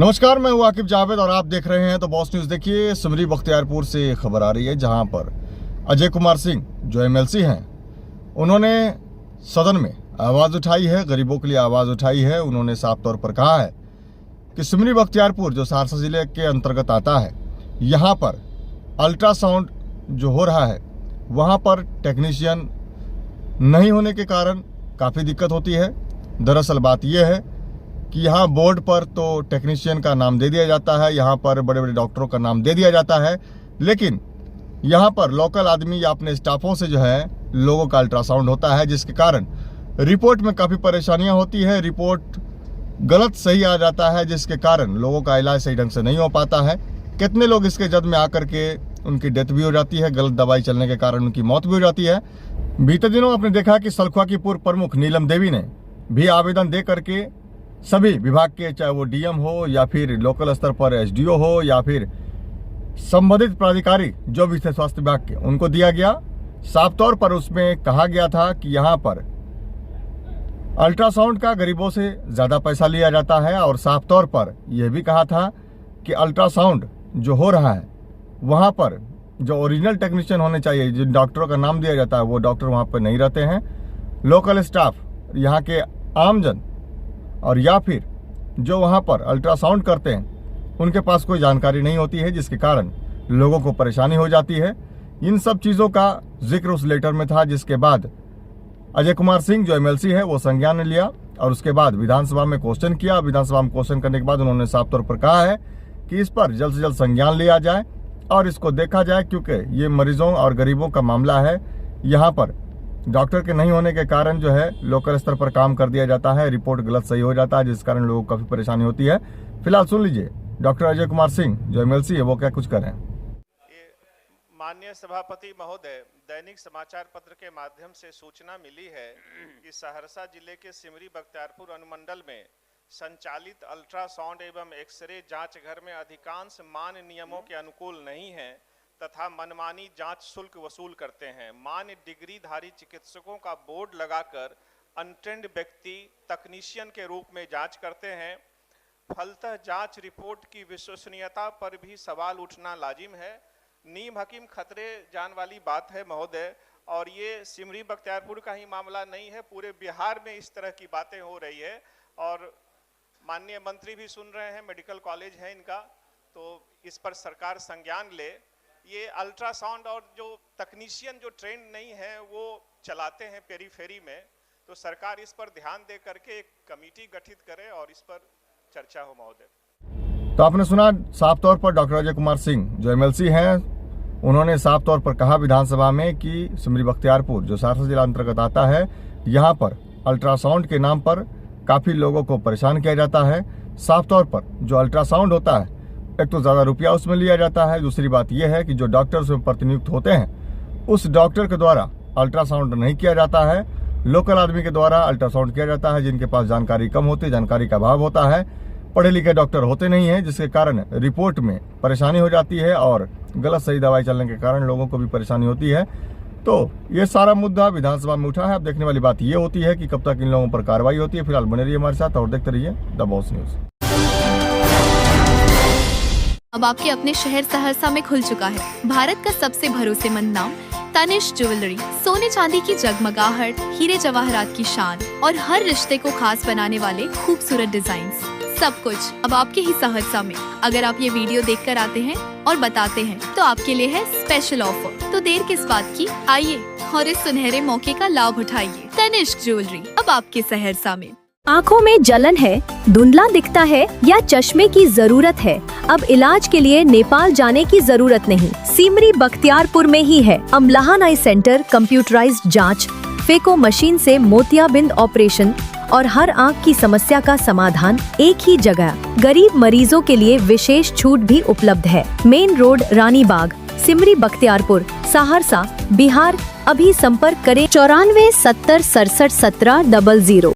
नमस्कार, मैं हूँ आकिब जावेद और आप देख रहे हैं तो बॉस न्यूज़। देखिए, सिमरी बख्तियारपुर से खबर आ रही है जहां पर अजय कुमार सिंह जो एमएलसी हैं, उन्होंने सदन में आवाज़ उठाई है, गरीबों के लिए आवाज़ उठाई है। उन्होंने साफ तौर पर कहा है कि सिमरी बख्तियारपुर जो सहरसा जिले के अंतर्गत आता है, यहाँ पर अल्ट्रासाउंड जो हो रहा है वहाँ पर टेक्नीशियन नहीं होने के कारण काफ़ी दिक्कत होती है। दरअसल बात यह है कि यहाँ बोर्ड पर तो टेक्नीशियन का नाम दे दिया जाता है, यहाँ पर बड़े बड़े डॉक्टरों का नाम दे दिया जाता है, लेकिन यहाँ पर लोकल आदमी या अपने स्टाफों से जो है लोगों का अल्ट्रासाउंड होता है, जिसके कारण रिपोर्ट में काफ़ी परेशानियाँ होती है। रिपोर्ट गलत सही आ जाता है, जिसके कारण लोगों का इलाज सही ढंग से नहीं हो पाता है। कितने लोग इसके जद में आकर के उनकी डेथ भी हो जाती है, गलत दवाई चलने के कारण उनकी मौत भी हो जाती है। बीते दिनों आपने देखा कि सलखुआ की पूर्व प्रमुख नीलम देवी ने भी आवेदन दे करके सभी विभाग के, चाहे वो डीएम हो या फिर लोकल स्तर पर एसडीओ हो या फिर संबंधित प्राधिकारी जो भी थे स्वास्थ्य विभाग के, उनको दिया गया। साफ तौर पर उसमें कहा गया था कि यहाँ पर अल्ट्रासाउंड का गरीबों से ज़्यादा पैसा लिया जाता है, और साफ तौर पर यह भी कहा था कि अल्ट्रासाउंड जो हो रहा है वहाँ पर जो ओरिजिनल टेक्नीशियन होने चाहिए, जिन डॉक्टरों का नाम दिया जाता है, वो डॉक्टर वहाँ पर नहीं रहते हैं। लोकल स्टाफ, यहाँ के आमजन और या फिर जो वहाँ पर अल्ट्रासाउंड करते हैं, उनके पास कोई जानकारी नहीं होती है, जिसके कारण लोगों को परेशानी हो जाती है। इन सब चीज़ों का जिक्र उस लेटर में था, जिसके बाद अजय कुमार सिंह जो एमएलसी है वो संज्ञान ने लिया और उसके बाद विधानसभा में क्वेश्चन किया। विधानसभा में क्वेश्चन करने के बाद उन्होंने साफ तौर पर कहा है कि इस पर जल्द से जल्द संज्ञान लिया जाए और इसको देखा जाए, क्योंकि ये मरीजों और गरीबों का मामला है। यहाँ पर डॉक्टर के नहीं होने के कारण जो है लोकल स्तर पर काम कर दिया जाता है, रिपोर्ट गलत सही हो जाता है, जिस कारण लोगों को काफ़ी परेशानी होती है। फिलहाल सुन लीजिए डॉक्टर अजय कुमार सिंह जो एमएलसी है वो क्या कुछ कर रहे हैं। माननीय सभापति महोदय, दैनिक समाचार पत्र के माध्यम से सूचना मिली है कि सहरसा जिले के सिमरी बख्तियारपुर अनुमंडल में संचालित अल्ट्रासाउंड एवं एक्सरे जांच घर में अधिकांश मान्य नियमों के अनुकूल नहीं है तथा मनमानी जांच शुल्क वसूल करते हैं। मान्य डिग्रीधारी चिकित्सकों का बोर्ड लगाकर अनट्रेंड व्यक्ति तकनीशियन के रूप में जांच करते हैं। फलतः जांच रिपोर्ट की विश्वसनीयता पर भी सवाल उठना लाजिम है। नीम हकीम खतरे जान वाली बात है महोदय, और ये सिमरी बख्तियारपुर का ही मामला नहीं है, पूरे बिहार में इस तरह की बातें हो रही है। और माननीय मंत्री भी सुन रहे हैं, मेडिकल कॉलेज है इनका, तो इस पर सरकार संज्ञान ले। ये अल्ट्रासाउंड और जो तकनीशियन जो ट्रेंड नहीं है वो चलाते हैं पेरीफेरी में, तो सरकार इस पर ध्यान दे करके एक कमेटी गठित करे और इस पर चर्चा हो महोदय। तो आपने सुना साफ तौर पर डॉक्टर अजय कुमार सिंह जो एमएलसी हैं, उन्होंने साफ तौर पर कहा विधानसभा में कि सिमरी बख्तियारपुर जो सहरसा जिला अंतर्गत आता है, यहाँ पर अल्ट्रासाउंड के नाम पर काफ़ी लोगों को परेशान किया जाता है। साफ तौर पर जो अल्ट्रासाउंड होता है, एक तो ज़्यादा रुपया उसमें लिया जाता है, दूसरी बात यह है कि जो डॉक्टर उसमें प्रतिनियुक्त होते हैं उस डॉक्टर के द्वारा अल्ट्रासाउंड नहीं किया जाता है, लोकल आदमी के द्वारा अल्ट्रासाउंड किया जाता है, जिनके पास जानकारी कम होती है, जानकारी का अभाव होता है, पढ़े लिखे डॉक्टर होते नहीं हैं, जिसके कारण रिपोर्ट में परेशानी हो जाती है और गलत सही दवाई चलने के कारण लोगों को भी परेशानी होती है। तो ये सारा मुद्दा विधानसभा में उठा है। अब देखने वाली बात ये होती है कि कब तक इन लोगों पर कार्रवाई होती है। फिलहाल बने रहिए हमारे साथ और देखते रहिए द बॉस न्यूज़। अब आपके अपने शहर सहरसा में खुल चुका है भारत का सबसे भरोसेमंद नाम तनिष्क ज्वेलरी। सोने चांदी की जगमगाहट, हीरे जवाहरात की शान और हर रिश्ते को खास बनाने वाले खूबसूरत डिजाइन्स, सब कुछ अब आपके ही सहरसा में। अगर आप ये वीडियो देखकर आते हैं और बताते हैं तो आपके लिए है स्पेशल ऑफर। तो देर किस बात की, आइए और इस सुनहरे मौके का लाभ उठाइए। तनिष्क ज्वेलरी अब आपके सहरसा में। आँखों में जलन है, धुंधला दिखता है या चश्मे की जरूरत है? अब इलाज के लिए नेपाल जाने की जरूरत नहीं, सिमरी बख्तियारपुर में ही है अमलाहन आई सेंटर। कंप्यूटराइज्ड जांच, फेको मशीन से मोतियाबिंद ऑपरेशन और हर आँख की समस्या का समाधान एक ही जगह। गरीब मरीजों के लिए विशेष छूट भी उपलब्ध है। मेन रोड, रानी बाग, सिमरी बख्तियारपुर, सहरसा, बिहार। अभी संपर्क करें 94 70 67 17 00।